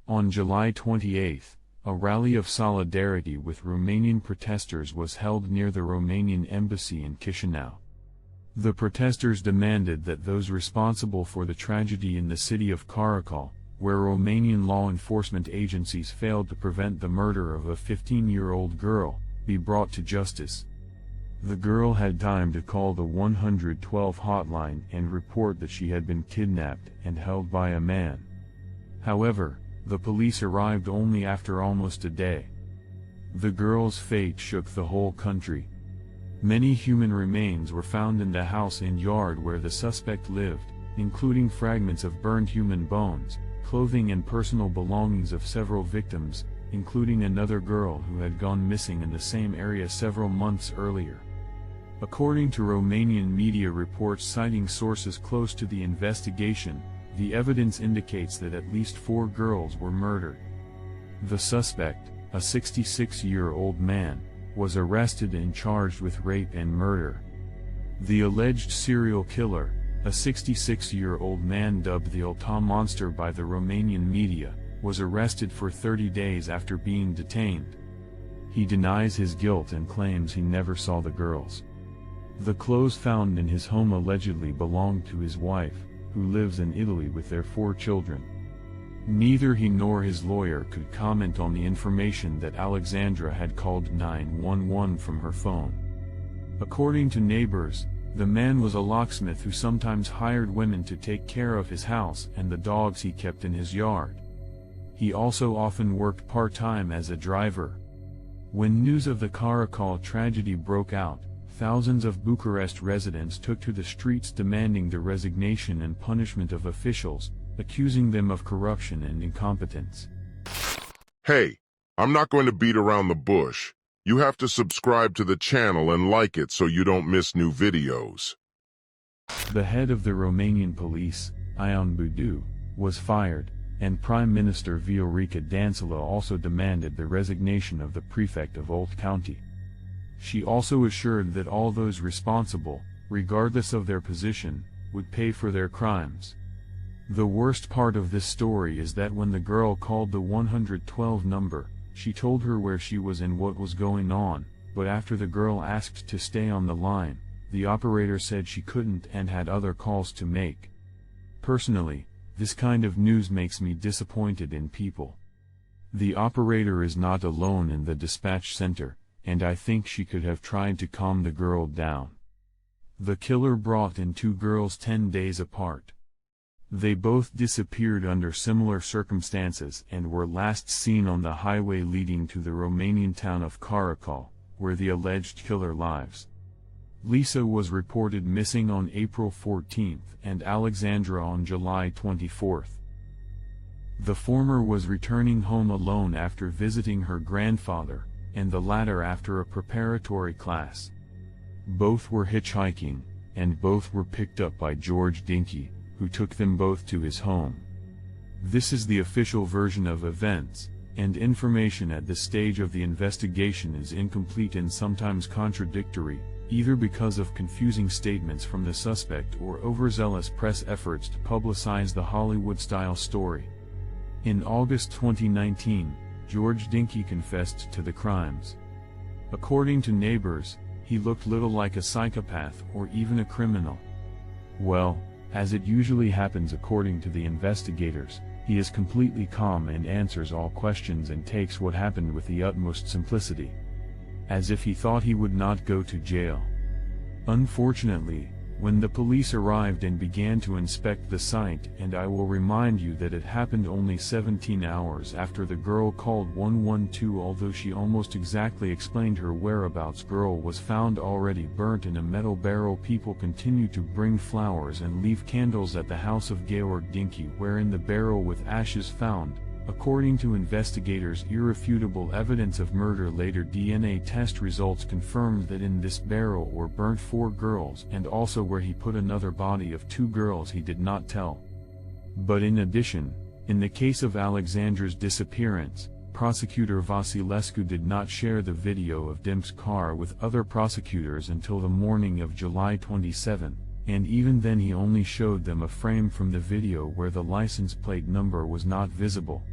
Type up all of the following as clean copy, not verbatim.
On July 28, a rally of solidarity with Romanian protesters was held near the Romanian embassy in Chișinău. The protesters demanded that those responsible for the tragedy in the city of Caracal, where Romanian law enforcement agencies failed to prevent the murder of a 15-year-old girl, be brought to justice. The girl had time to call the 112 hotline and report that she had been kidnapped and held by a man. However, the police arrived only after almost a day. The girl's fate shook the whole country. Many human remains were found in the house and yard where the suspect lived, including fragments of burned human bones, clothing and personal belongings of several victims, including another girl who had gone missing in the same area several months earlier. According to Romanian media reports citing sources close to the investigation, the evidence indicates that at least 4 girls were murdered. The suspect, a 66-year-old man, was arrested and charged with rape and murder. The alleged serial killer, a 66-year-old man dubbed the Ulta Monster by the Romanian media, was arrested for 30 days after being detained. He denies his guilt and claims he never saw the girls. The clothes found in his home allegedly belonged to his wife, who lives in Italy with their 4 children. Neither he nor his lawyer could comment on the information that Alexandra had called 911 from her phone. According to neighbors, the man was a locksmith who sometimes hired women to take care of his house and the dogs he kept in his yard. He also often worked part-time as a driver. When news of the Caracal tragedy broke out, thousands of Bucharest residents took to the streets demanding the resignation and punishment of officials, accusing them of corruption and incompetence. Hey, I'm not going to beat around the bush. You have to subscribe to the channel and like it so you don't miss new videos. The head of the Romanian police, Ion Budu, was fired, and Prime Minister Viorica Dancila also demanded the resignation of the prefect of Olt County. She also assured that all those responsible, regardless of their position, would pay for their crimes. The worst part of this story is that when the girl called the 112 number, she told her where she was and what was going on, but after the girl asked to stay on the line, the operator said she couldn't and had other calls to make. Personally, this kind of news makes me disappointed in people. The operator is not alone in the dispatch center, and I think she could have tried to calm the girl down. The killer brought in 2 girls 10 days apart. They both disappeared under similar circumstances and were last seen on the highway leading to the Romanian town of Caracal, where the alleged killer lives. Lisa was reported missing on April 14 and Alexandra on July 24. The former was returning home alone after visiting her grandfather, and the latter after a preparatory class. Both were hitchhiking, and both were picked up by George Dinky, who took them both to his home. This is the official version of events, and information at this stage of the investigation is incomplete and sometimes contradictory, either because of confusing statements from the suspect or overzealous press efforts to publicize the Hollywood-style story. In August 2019, George Dinky confessed to the crimes. According to neighbors, he looked little like a psychopath or even a criminal. Well, as it usually happens according to the investigators, he is completely calm and answers all questions and takes what happened with the utmost simplicity. As if he thought he would not go to jail. Unfortunately, when the police arrived and began to inspect the site, and I will remind you that it happened only 17 hours after the girl called 112, although she almost exactly explained her whereabouts, girl was found already burnt in a metal barrel. People continued to bring flowers and leave candles at the house of Georg Dinky, wherein the barrel with ashes found, according to investigators, irrefutable evidence of murder. Later DNA test results confirmed that in this barrel were burnt 4 girls, and also where he put another body of 2 girls he did not tell. But in addition, in the case of Alexandra's disappearance, prosecutor Vasilescu did not share the video of Dim's car with other prosecutors until the morning of July 27, and even then he only showed them a frame from the video where the license plate number was not visible.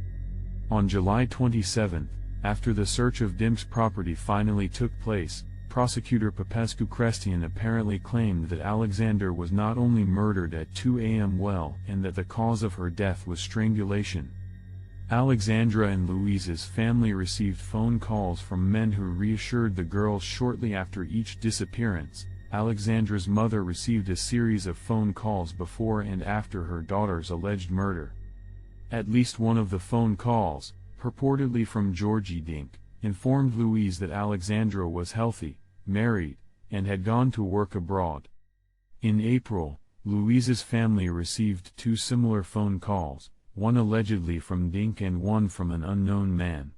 On July 27, after the search of Dimk's property finally took place, prosecutor Popescu Crestian apparently claimed that Alexandra was not only murdered at 2 a.m. and that the cause of her death was strangulation. Alexandra and Louise's family received phone calls from men who reassured the girls shortly after each disappearance. Alexandra's mother received a series of phone calls before and after her daughter's alleged murder. At least one of the phone calls, purportedly from Georgie Dink, informed Louise that Alexandra was healthy, married, and had gone to work abroad. In April, Louise's family received 2 similar phone calls, one allegedly from Dink and one from an unknown man.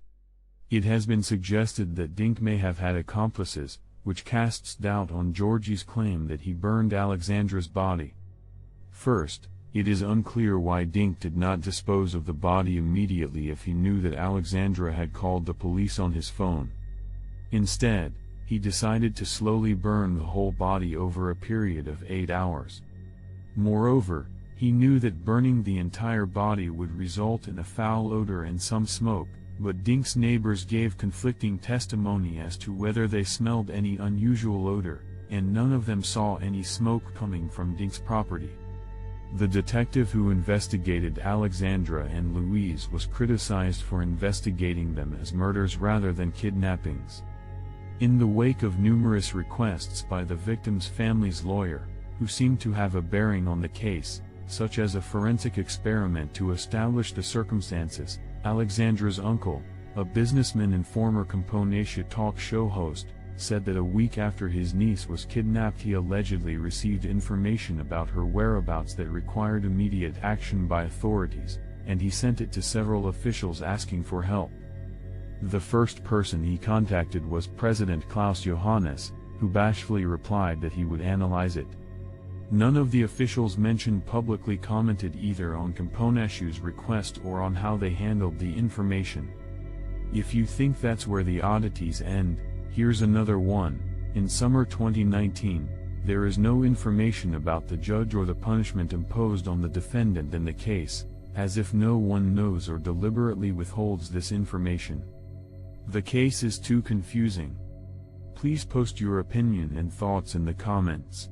It has been suggested that Dink may have had accomplices, which casts doubt on Georgie's claim that he burned Alexandra's body. First, it is unclear why Dink did not dispose of the body immediately if he knew that Alexandra had called the police on his phone. Instead, he decided to slowly burn the whole body over a period of 8 hours. Moreover, he knew that burning the entire body would result in a foul odor and some smoke, but Dink's neighbors gave conflicting testimony as to whether they smelled any unusual odor, and none of them saw any smoke coming from Dink's property. The detective who investigated Alexandra and Louise was criticized for investigating them as murders rather than kidnappings. In the wake of numerous requests by the victim's family's lawyer, who seemed to have a bearing on the case, such as a forensic experiment to establish the circumstances, Alexandra's uncle, a businessman and former Componatia talk show host, said that a week after his niece was kidnapped he allegedly received information about her whereabouts that required immediate action by authorities, and he sent it to several officials asking for help. The first person he contacted was President Klaus Johannes, who bashfully replied that he would analyze it. None of the officials mentioned publicly commented either on Componatia's request or on how they handled the information. If you think that's where the oddities end, here's another one. In summer 2019, there is no information about the judge or the punishment imposed on the defendant in the case, as if no one knows or deliberately withholds this information. The case is too confusing. Please post your opinion and thoughts in the comments.